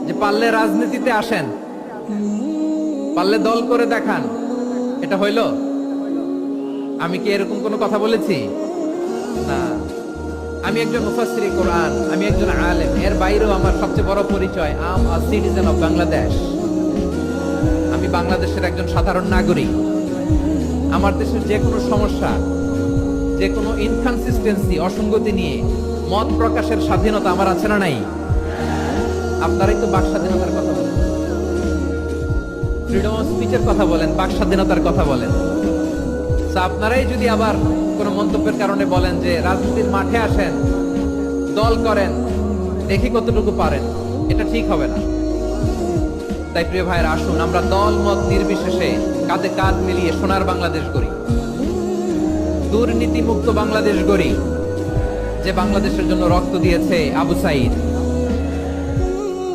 যে পারলে রাজনীতিতে আসেন, পারলে দল করে দেখান, এটা হইল? আমি কি এরকম কোনো কথা বলেছি? না। আমি একজন মুফাসসিরে কোরআন, আমি একজন আলেম, এর বাইরেও আমার সবচেয়ে বড় পরিচয় আম আ সিটিজেন অফ বাংলাদেশ। আমি বাংলাদেশের একজন সাধারণ নাগরিক। আমার দেশের যে কোনো সমস্যা, যে কোনো ইনকনসিস্টেন্সি, অসঙ্গতি নিয়ে মত প্রকাশের স্বাধীনতা আমার আছে না নাই? আপনারাই তো বাক স্বাধীনতার কথা বলেন, ফ্রিডম অফ স্পিচের কথা বলেন, বাক স্বাধীনতার কথা বলেন। তো আপনারাই যদি আবার কোন মন্তব্যের কারণে বলেন যে রাজনীতির মাঠে আসেন, দল করেন, দেখি কতটুকু পারেন, এটা ঠিক হবে না। তাই প্রিয় ভাইয়েরা, আসুন আমরা দল মত নির্বিশেষে কাঁধে কাঁধ মিলিয়ে সোনার বাংলাদেশ গড়ি, দুর্নীতি মুক্ত বাংলাদেশ গড়ি, যে বাংলাদেশের জন্য রক্ত দিয়েছে আবু সাইদ,